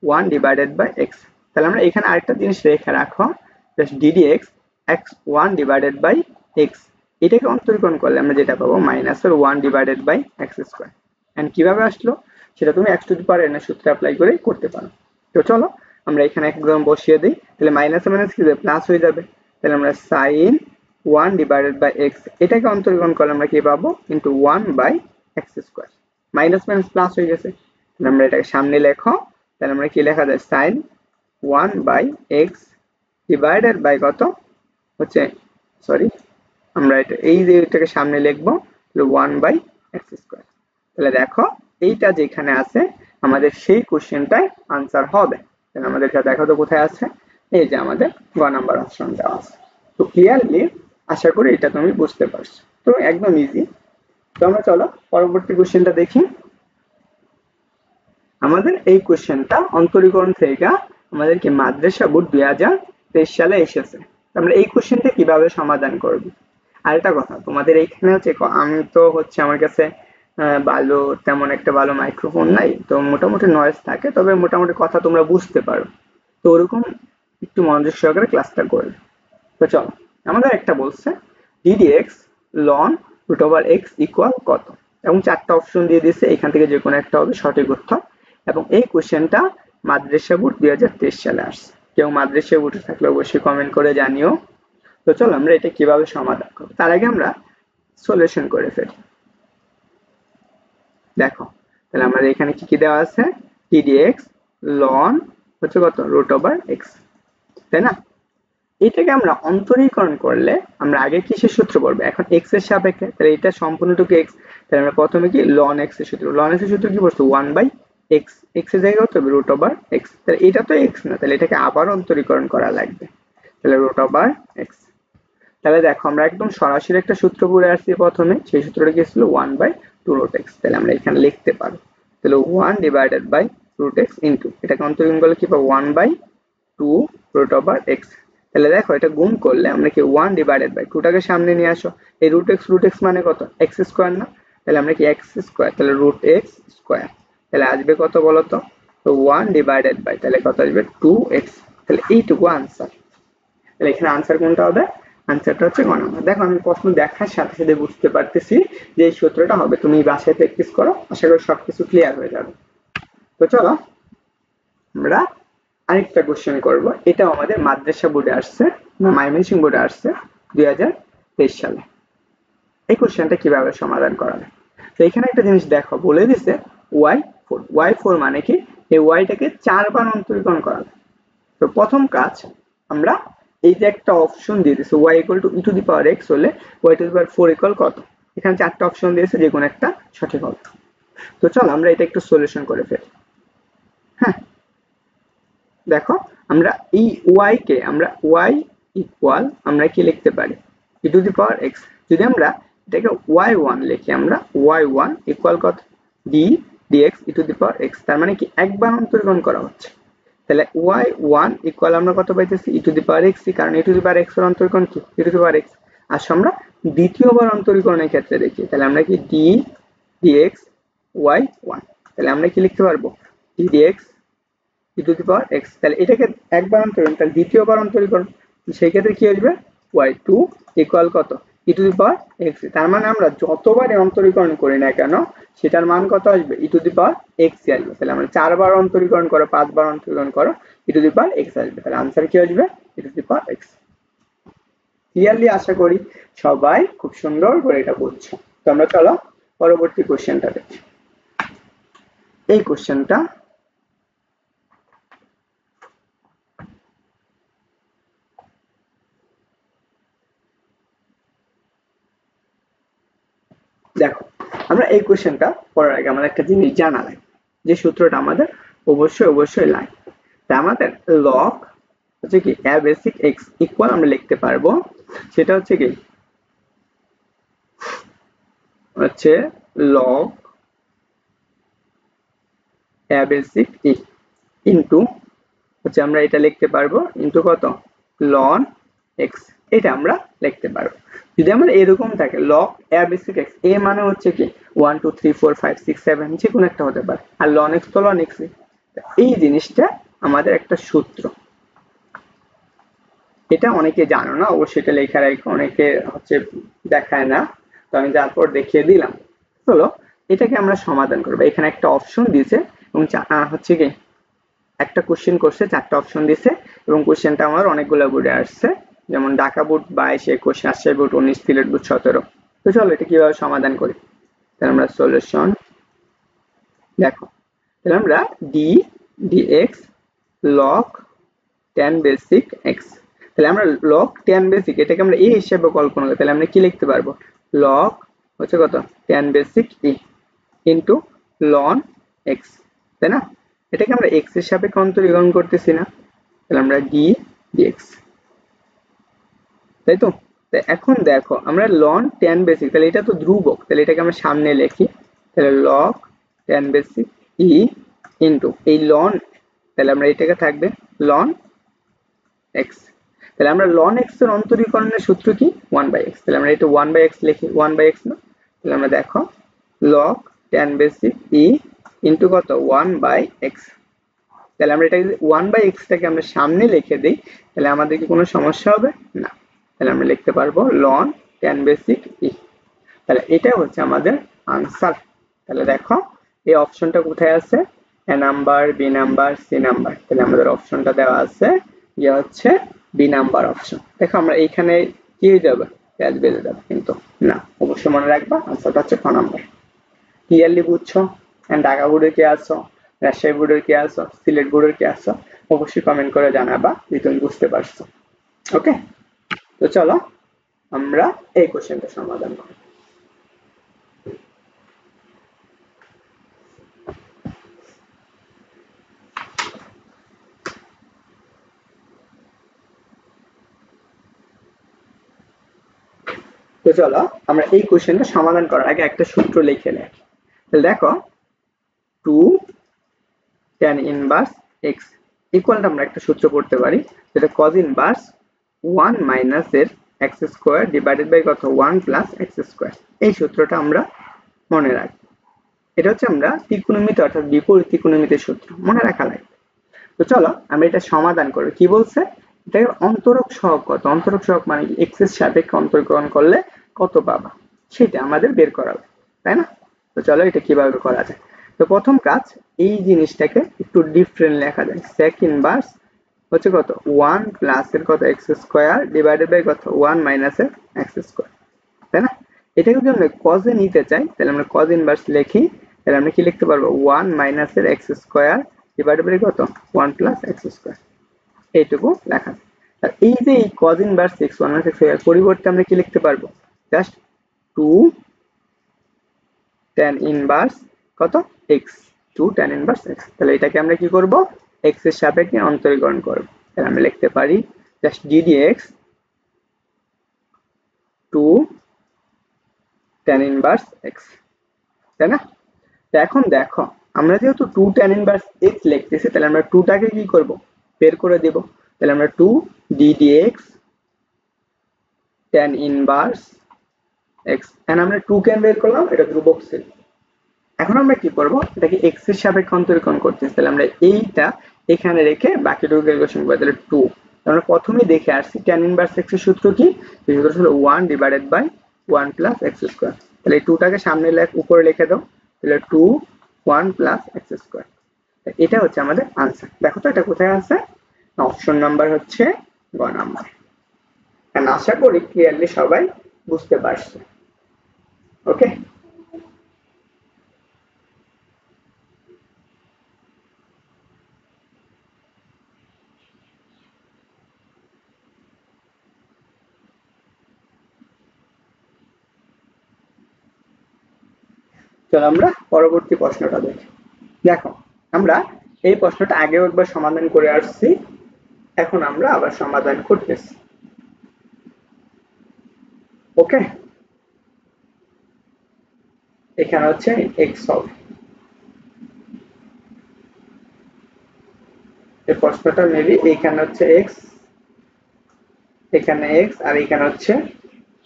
1/x, তাহলে আমরা এখানে আরেকটা জিনিস রেখে রাখো, just d dx x 1/x, এটাকে অন্তরীকরণ করলে আমরা যেটা পাবো মাইনাস এর 1/x স্কয়ার, এন্ড কিভাবে আসলো সেটা তুমি x to the power n এর সূত্র অ্যাপ্লাই করে করতে পারো। তো চলো আমরা এখানে একদম বসিয়ে দেই, তাহলে মাইনাস মাইনাস কি হবে প্লাস হয়ে যাবে, তাহলে আমরা sin 1/x এটাকে অন্তরীকরণ করলে আমরা কি পাবো, into 1/x square, minus minus plus হয়ে গেছে, তাহলে আমরা এটাকে সামনে লেখো, তাহলে আমরা কি লেখা যায় sin 1/x ডিভাইডেড বাই কত হচ্ছে, সরি আমরা এটা এই যে এটাকে সামনে লিখবো 1/x স্কয়ার, তাহলে দেখো এইটা যেখানে আছে আমাদের সেই কোশ্চেনটাই আনসার হবে। তাহলে আমাদের এটা দেখো তো কোথায় আছে, এই যে আমাদের গ নাম্বার অপশন দেওয়া আছে। তো ক্লিয়ারলি আশা করি এটা তুমি বুঝতে পারছো, তো একদম ইজি। তো আমরা চলো পরবর্তী কোশ্চেনটা দেখি। আমাদের এই কোশ্চেনটা অন্তরীকরণ থেকে আমাদেরকে মাদ্রাসা বোর্ড 2023 সালে এসেছে। আমরা এই কোশ্চেনটা কিভাবে সমাধান করব। আরেকটা কথা, তোমাদের এইখানে হচ্ছে আমি তো হচ্ছে আমার কাছে ভালো তেমন একটা ভালো মাইক্রোফোন নাই, তো মোটামুটি নয়েজ থাকে, তবে মোটামুটি কথা তোমরা বুঝতে পারো। তো ওরকম একটু মনোযোগ সহকারে ক্লাসটা করবে। তো চলো, আমাদের একটা বলছে ddx ln √x ইকুয়াল কত, এবং 4টা অপশন দিয়ে দিয়েছে, এখান থেকে যে কোনো একটা হবে সঠিক উত্তর। এবং এই কোশ্চেনটা মাদ্রাসা বোর্ড 2023 সালে আসছে। কেউ মাদ্রাসা বোর্ডে থাকলে অবশ্যই কমেন্ট করে জানিও। তো চলো আমরা এটা কিভাবে সমাধান করব, তার আগে আমরা সলিউশন করে ফেলি। দেখো, তাহলে আমাদের এখানে কি কি দেওয়া আছে, ddx ln হচ্ছে কত √x, তাই না? এটাকে আমরা অন্তরীকরণ করলে আমরা আগে কিসের সূত্র পড়বো, এখন x এর সাপেক্ষে, তাহলে এটা সম্পূর্ণটুকু x, তাহলে আমরা প্রথমে কি ln x এর সূত্র, ln x এর সূত্র কি পড়ছো 1/x, x এর জায়গায় কত হবে √x, তাহলে এটা তো x না, তাহলে এটাকে আবার অন্তরীকরণ করা লাগবে, তাহলে √x। তাহলে দেখো আমরা একদম সরাসরি একটা সূত্র পড়ে আসছি প্রথমে, সেই সূত্রটা কি ছিল 1/√x, তাহলে আমরা এখানে লিখতে পারবো, তাহলে 1/√x ইনটু এটাকে অন্তরীকরণ করলে কি পাবো 1/2√x। তাহলে দেখো এটা গুণ করলে আমরা কি 1/2 টাকে সামনে নিয়ে আসো, এই √x মানে কত x স্কয়ার না, তাহলে আমরা কি x স্কয়ার, তাহলে √x স্কয়ার, তাহলে আসবে কত বলো তো 1/, তাহলে কত আসবে 2x, তাহলে এইটুকু आंसर। তাহলে এখানে आंसर কোনটা হবে, आंसरটা হচ্ছে গ নাম্বার। দেখো আমি প্রশ্ন দেখার সাথে সাথে বুঝতে পারতেছি যে এই সূত্রটা হবে, তুমি বাসায় প্র্যাকটিস করো, আশা করি সবকিছু ক্লিয়ার হয়ে যাবে। তো চলো আমরা আরেকটা কোশ্চেন করব, এটাও আমাদের মাদ্রাসা বোর্ডে আসছে না ময়মনসিংহ বোর্ডে আসছে 2023 সালে। এই কোশ্চেনটা কিভাবে সমাধান করা যায়, তো এখানে একটা জিনিস দেখো বলে দিছে y4 মানে কি, এই y-টাকে 4 বার অন্তরীকরণ করা যায়। তো প্রথম কাজ, আমরা এই যে একটা অপশন দিয়ে দিছে y = e⁻x হলে y⁴ ইকুয়াল কত, এখানে 4টা অপশন দিয়েছে, যে কোনো একটা সঠিক হবে। তো চল আমরা এটা একটু সলিউশন করে ফেলি। হ্যাঁ, দেখো আমরা এই y কে আমরা y ইকুয়াল আমরা কি লিখতে পারি e⁻x, যদি আমরা এটাকে y1 লিখি, আমরা y1 ইকুয়াল কত d dx e⁻x, তার মানে কি একবার অন্তরীকরণ করা হচ্ছে, তাহলে y1 ইকুয়াল আমরা কত পাইতেছি e⁻x, কারণ e⁻x এর অন্তরীকরণ কি e⁻x। আসলে আমরা দ্বিতীয়বার অন্তরীকরণের ক্ষেত্রে দেখি, তাহলে আমরা কি d dx y1, তাহলে আমরা কি লিখতে পারবো d dx e⁻x, তাহলে এটাকে একবার অন্তরীকরণ, তাহলে দ্বিতীয়বার অন্তরীকরণ, সেই ক্ষেত্রে কি আসবে y2 ইকুয়াল কত e⁻x, তার মানে আমরা যতবার অন্তরীকরণ করি না কেন সেটার মান কত আসবে e⁻x আসবে, তাহলে আমরা 4 বার অন্তরীকরণ করো 5 বার অন্তরীকরণ করো e⁻x আসবে, তাহলে आंसर কি আসবে e⁻x। ক্লিয়ারলি আশা করি সবাই খুব সুন্দর করে এটা বুঝছো। তো আমরা চলো পরবর্তী কোশ্চেনটা দেখি। এই কোশ্চেনটা দেখো, আমরা এই কোশ্চেনটা পড়ার আগে আমাদের একটা জিনিস জানা লাগে, যে সূত্রটা আমাদের অবশ্যই লাগে, তা আমাদের log হচ্ছে কি a বেসিক x ইকুয়াল আমরা লিখতে পারবো, সেটা হচ্ছে কি log a basic x into হচ্ছে আমরা এটা লিখতে পারবো ইনটু কত ln x, এটা আমরা লিখতে পারবো। যদি আমরা এরকম থাকে log a basic x, a মানে হচ্ছে কি 1 2 3 4 5 6 7 যে কোনো একটা হতে পারে, আর ln x তো ln x, এই জিনিসটা আমাদের একটা সূত্র, এটা অনেকে জানো না, অবশ্যই এটা লেখা রাখো, অনেকে হচ্ছে দেখায় না, তো আমি তারপর দেখিয়ে দিলাম। চলো এটাকে আমরা সমাধান করব, এখানে একটা অপশন দিয়েছে এবং হচ্ছে কি একটা কোশ্চেন করছে, 4টা অপশন দিয়েছে, এবং কোশ্চেনটা আমার অনেকগুলো বোর্ডে আসছে, যেমন Dhaka board 22, 21, Rajshahi board 19, Sylhet board 17। তো চলো এটা কিভাবে সমাধান করি, তাহলে আমরা সলিউশন দেখো, তাহলে আমরা d dx log 10 basic x, তাহলে আমরা log 10 বেসিক এটাকে আমরা a হিসেবে কল্পনা করি, তাহলে আমরা কি লিখতে পারবো log হচ্ছে কত 10 basic e into ln x, তাই না? এটাকে আমরা x এর সাপেক্ষে অন্তরীকরণ করতেছি না, তাহলে আমরা d dx, তাই তো। এখন দেখো আমরা ln 10 বেসিক, তাহলে এটা তো ধ্রুবক, তাহলে এটাকে আমরা সামনে লিখি, তাহলে log 10 বেসিক e ইনটু এই ln, তাহলে আমরা এটাকে থাকবে ln x, তাহলে আমরা ln x এর অন্তরীকরণের সূত্র কি 1/x, তাহলে আমরা এটা 1/x লিখি, 1/x না, তাহলে আমরা দেখো log tan basic e into কত 1/x, তাহলে আমরা এটা 1/x টাকে আমরা সামনে লিখে দেই তাহলে আমাদের কি কোনো সমস্যা হবে না, তাহলে আমরা লিখতে পারবো ln tan basic e, তাহলে এটা হচ্ছে আমাদের आंसर। তাহলে দেখো এই অপশনটা কোথায় আছে, A number, B number, C number, তাহলে আমাদের অপশনটা দেওয়া আছে যে হচ্ছে বি নাম্বার অপশন। দেখো আমরা এইখানে কি হয়ে যাবে, ক্যাচ বেজে যাবে, কিন্তু না, অবশ্যই মনে রাখবা आंसरটা হচ্ছে খ নাম্বার। ক্লিয়ারলি বুঝছো? এন্ড ঢাকা বোর্ডে কে আছো, রাজশাহী বোর্ডের কে আছো, সিলেট বোর্ডের কে আছো, অবশ্যই কমেন্ট করে জানাবা যে তুমি বুঝতে পারছো। ওকে, তো চলো আমরা এই কোশ্চেনটা সমাধান করি। তো চলো আমরা এই কোশ্চেনটা সমাধান করার আগে একটা সূত্র লিখে নেই। তাহলে দেখো 2 tan inverse x ইকুয়াল আমরা একটা সূত্র পড়তে পারি যেটা cos inverse 1 মাইনাস এর x স্কয়ার ডিভাইডেড বাই কত 1 প্লাস x স্কয়ার। এই সূত্রটা আমরা মনে রাখবো। এটা হচ্ছে আমরা ত্রিকোণমিতি অর্থাৎ বিপরীত ত্রিকোণমিতির সূত্র মনে রাখা লাগবে। তো চলো আমরা এটা সমাধান করব। কি বলছে, এটার অন্তরক সহগ কত, অন্তরক সহগ মানে কি x এর সাপেক্ষে অন্তরীকরণ করলে কত পাবা সেটা আমাদের বের করা হবে, তাই না? তো চলো এটা কিভাবে করা যায়। তো প্রথম কাজ, এই জিনিসটাকে একটু ডিফারেন্ট লেখা যায়। sec ইনভার্স হচ্ছে কত 1 প্লাস এর কত x স্কয়ার ডিভাইডেড বাই কত 1 মাইনাস এর x স্কয়ার, তাই না? এটা যদি আমরা cos এ নিতে চাই তাহলে আমরা cos ইনভার্স লিখি, তাহলে আমরা কি লিখতে পারবো 1 মাইনাস এর x স্কয়ার ডিভাইডেড বাই কত 1 প্লাস x স্কয়ার, এইটুকু লেখা। আর এই যে এই cos inverse x 1 minus x এর পরিবর্তে আমরা কি লিখতে পারবো, জাস্ট 2 tan ইনভার্স কত x, 2 tan ইনভার্স x, তাহলে এটাকে আমরা কি করব x এর সাপেক্ষে অন্তরীকরণ করব। তাহলে আমরা লিখতে পারি just d dx 2 tan inverse x, তাই না? তো এখন দেখো আমরা যেহেতু 2 tan ইনভার্স x লিখতেছি তাহলে আমরা 2 টাকে কি করব বের করে দেব। তাহলে আমরা 2 d dx tan inverse x, and আমরা 2 কেন বের করলাম, এটা ধ্রুবক ছিল। এখন আমরা কি করব, এটাকে x এর সাপেক্ষে অন্তরীকরণ করতেছি, তাহলে আমরা এইটা এখানে রেখে বাকিটুকু ক্যালকুলেশন করব। তাহলে 2 আমরা প্রথমেই দেখে আসছি tan ইনভার্স x এর সূত্র কি, এই সূত্র হলো 1 divided by 1 plus x square. তাহলে এই 2 টাকে সামনে উপরে লিখে দাও, তাহলে 2 1 প্লাস x স্কয়ার, এটা হচ্ছে আমাদের आंसर। দেখো তো এটা কোথায় আছে, অপশন নাম্বার হচ্ছে গ নাম্বার। এন্ড আশা করি ক্লিয়ারলি সবাই বুঝতে পারছো। ওকে, চলো আমরা পরবর্তী প্রশ্নটা দেখি। দেখো আমরা এই প্রশ্নটা আগেও একবার সমাধান করে আসছি, এখন আমরা আবার সমাধান করতেছি। ওকে, এখানে হচ্ছে x হবে, এই প্রশ্নটা মেবি এখানে হচ্ছে x, এখানে x আর এখানে হচ্ছে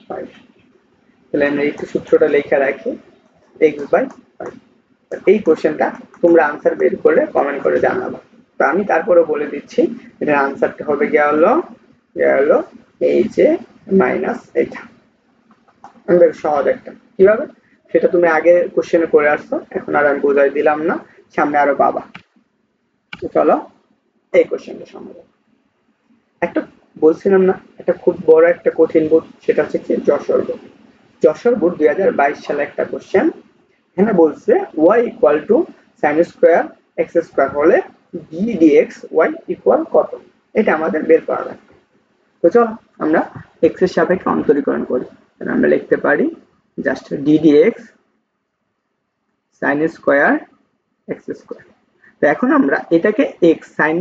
5। তাহলে আমরা এই সূত্রটা লেখা রাখি x/5। এই কোশ্চেনটা তোমরা आंसर বের করে কমেন্ট করে জানাবা। তো আমি তারপরে বলে দিচ্ছি এটার आंसरটা হবে কি হলো এই যে মাইনাস এটা। আমাদের সহজ একটা কিভাবে সেটা তুমি আগে কোশ্চেনে করে আসছো, এখন আর আমি বোঝাই দিলাম না, সামনে আরো পাবা। তো চলো এই কোশ্চেনটা সমাধান। একটা বলছিলাম না একটা খুব বড় একটা কঠিন বোর্ড, সেটা হচ্ছে কি যশোর বোর্ড। যশোর বোর্ড 2022 সালে একটা কোশ্চেন, এখানে বলছে y equal two sin square x square হলে d dx y ইকুয়াল কত, এটা আমাদের বের করা লাগবে। তো চলো আমরা x এর সাপেক্ষে অন্তরীকরণ করি। তাহলে আমরা লিখতে পারি just d dx sin square x square. তো এখন আমরা এটাকে x sin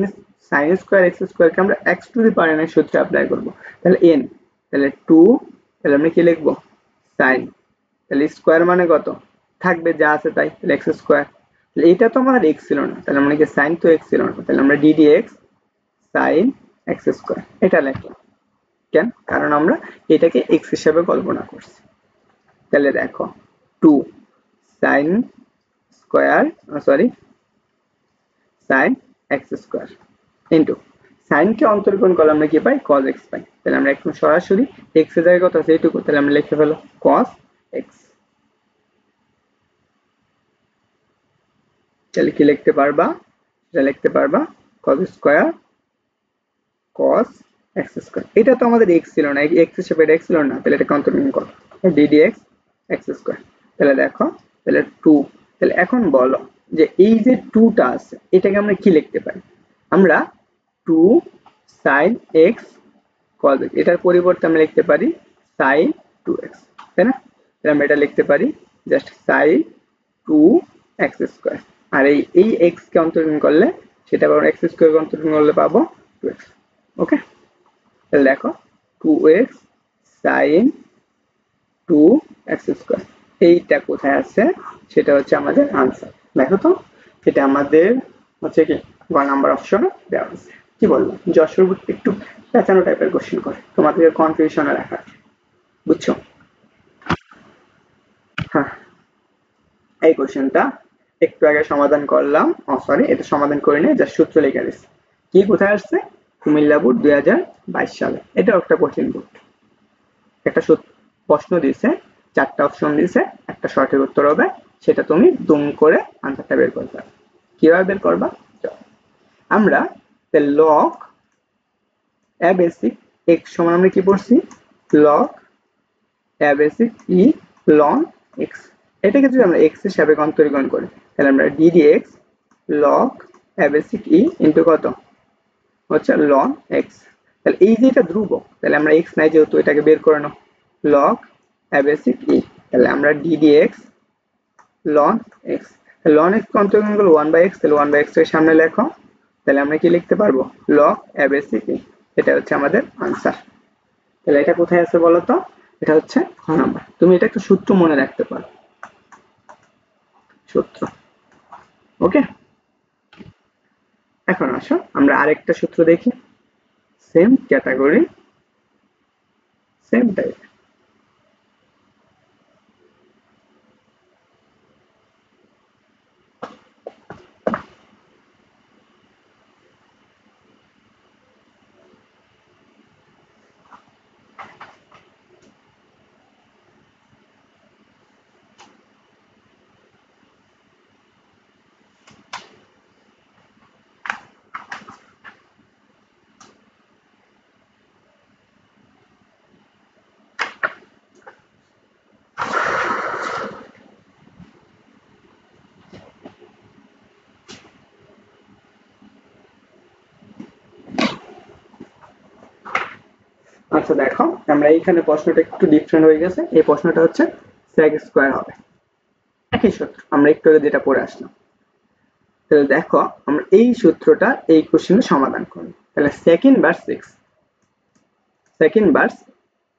square x square কে আমরা x to the power n এর সূত্রে অ্যাপ্লাই করব। তাহলে n, তাহলে 2, তাহলে আমরা কি লিখব sin, তাহলে স্কয়ার মানে কত থাকবে যা আছে তাই, তাহলে x স্কয়ার। তাহলে এটা তো আমাদের x ছিল না, তাহলে আমরা কি sin তো x ছিল না, তাহলে আমরা d dx sin x square এটা লিখলাম। কেন? কারণ আমরা এটাকে x হিসেবে কল্পনা করছি। তাহলে দেখো 2 sin square sin x square into sin কে অন্তরীকরণ করলে আমরা কি পাই? cos x পাই। তাহলে আমরা একদম সরাসরি x এর জায়গায় কত আছে এইটুকু, তাহলে আমরা লিখে ফেলো cos x। তাহলে কি লিখতে পারবা? এটা লিখতে পারবা cos square cos x square. এটা তো আমাদের x ছিল না, x হিসেবে এটা x ছিল না, তাহলে এটা অন্তরীকরণ করো d dx x স্কয়ার। তাহলে দেখো তাহলে 2। তাহলে এখন বলো যে এই যে 2 টা আছে এটাকে আমরা কি লিখতে পারি? আমরা 2 sin x cos x, এটার পরিবর্তে আমরা লিখতে পারি sin 2x, তাই না? তাহলে আমরা এটা লিখতে পারি জাস্ট sin 2x স্কয়ার। আর এই x কে অন্তরীকরণ করলে সেটা আবার x স্কয়ার কে অন্তরীকরণ করলে পাবো 2x। ওকে, তাহলে দেখো 2x sin 2x স্কয়ার এইটা কোথায় আছে সেটা হচ্ছে আমাদের आंसर। দেখো তো এটা আমাদের হচ্ছে কি গ নাম্বার অপশনে দেওয়া আছে। কি বললাম, যশোর একটু পেঁচানো টাইপের কোশ্চেন করে তোমাদের কনফিউশনে রাখা, বুঝছো? হ্যাঁ, এই কোশ্চেনটা একটু আগে সমাধান করলাম, সরি এটা সমাধান করিনি, জাস্ট সূত্র লিখে দিয়েছি। কি কোথায় আসছে? কুমিল্লা বোর্ড 2022 সালে। এটাও একটা কঠিন বোর্ড। একটা প্রশ্ন দিয়েছে, 4টা অপশন দিয়েছে, একটা সঠিক উত্তর হবে, সেটা তুমি দুম করে আনসারটা বের করবে। কিভাবে বের করবা? আমরা log a basic x সমান আমরা কি পড়ছি? log a basic e ln x। এটাকে যদি আমরা x হিসাবে অন্তরীকরণ করি তাহলে আমরা d dx log a basic e into কত হচ্ছে ln x। তাহলে এই যে এটা ধ্রুবক, তাহলে আমরা x নাই যেহেতু এটাকে বের করে নাও log a basic e, তাহলে আমরা d dx ln x। ln x কে অন্তরীকরণ করলে 1/x, তাহলে 1/x এর সামনে লেখো, তাহলে আমরা কি লিখতে পারবো? log a basic e। এটা হচ্ছে আমাদের आंसर। তাহলে এটা কোথায় আছে বলো তো? এটা হচ্ছে খ নাম্বার। তুমি এটা একটা সূত্র মনে রাখতে পারো, সূত্র। ওকে, এখন আসো আমরা আরেকটা সূত্র দেখি, সেম ক্যাটাগরি সেম টাইপ। আচ্ছা দেখো আমরা এইখানে প্রশ্নটা একটু ডিফারেন্ট হয়ে গেছে, এই প্রশ্নটা হচ্ছে sec স্কয়ার হবে, একই সূত্র আমরা একটু আগে যেটা পড়ে আসলাম। তাহলে দেখো আমরা এই সূত্রটা এই কোশ্চেনের সমাধান করব। তাহলে sec inverse x, sec inverse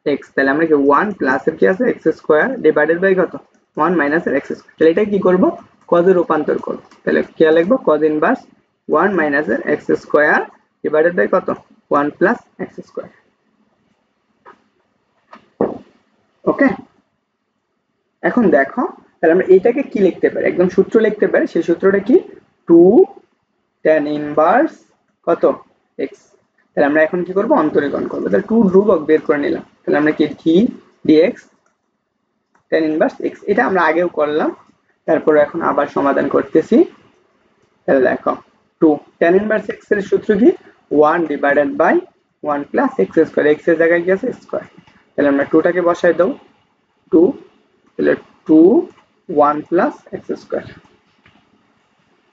x, তাহলে আমরা কি 1 প্লাস এর কি আছে x স্কয়ার ডিভাইডেড বাই কত 1 মাইনাস এর x স্কয়ার। তাহলে এটা কি করব? cos এ রূপান্তর করব। তাহলে কি লিখব? cos ইনভার্স 1 মাইনাস এর x স্কয়ার ডিভাইডেড বাই কত 1 প্লাস x স্কয়ার। ওকে, এখন দেখো তাহলে আমরা এটাকে কি লিখতে পারি? একদম সূত্র লিখতে পারি। সেই সূত্রটা কি? 2 tan ইনভার্স কত x। তাহলে আমরা এখন কি করব? অন্তরীকরণ করব। তাহলে 2 ধ্রুবক বের করে নিলাম, তাহলে আমরা কি dx tan ইনভার্স x, এটা আমরা আগেও করলাম, তারপর এখন আবার সমাধান করতেছি। তাহলে দেখো 2 tan ইনভার্স x এর সূত্র কি? 1 divided by 1 plus x square, x এর জায়গায় কি আছে স্কয়ার। তাহলে আমরা 2 টাকে বসাই দাও, 2, তাহলে 2 1 plus x square,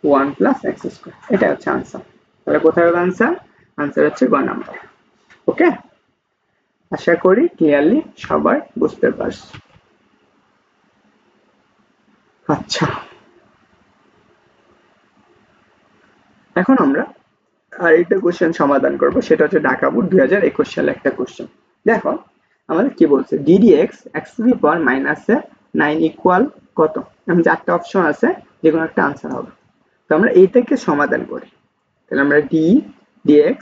1 plus x square, এটা হচ্ছে आंसर। তাহলে কোথায় হবে आंसर? आंसर হচ্ছে গ নাম্বার। ওকে, আশা করি ক্লিয়ারলি সবাই বুঝতে পারছো। আচ্ছা, এখন আমরা আরেকটা কোশ্চেন সমাধান করব, সেটা হচ্ছে ঢাকা বোর্ড 2021 সালে একটা কোশ্চেন। দেখো আমাদের কি বলছে, ddx x to the power -9 equal কত? আমি 4টা অপশন আছে, যে কোনো একটা आंसर হবে। তো আমরা এইটাকে সমাধান করি। তাহলে আমরা d dx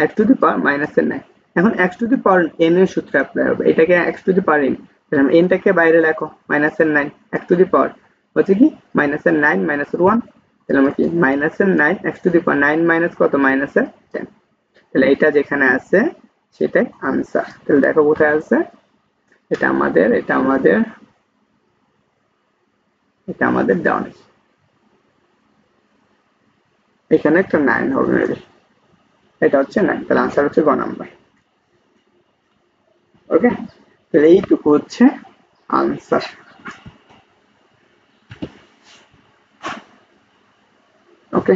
x to the power -9, এখন x to the power n এর সূত্র অ্যাপ্লাই হবে, এটাকে x to the power n, তাহলে n টাকে বাইরে লেখো -9 x টু দি পাওয়ার হচ্ছে কি -9 -1, তাহলে আমরা কি -9 x to the power 9 minus কত -10, তাহলে এটা যেখানে আছে সেটাই आंसर। তাহলে দেখো কোথায় আছে, এটা আমাদের ডাউন, এখানে একটা 9 হবে মেবি, এটা হচ্ছে 9, তাহলে आंसर হচ্ছে গ নাম্বার। ওকে, তাহলে এইটুকু হচ্ছে आंसर। ওকে।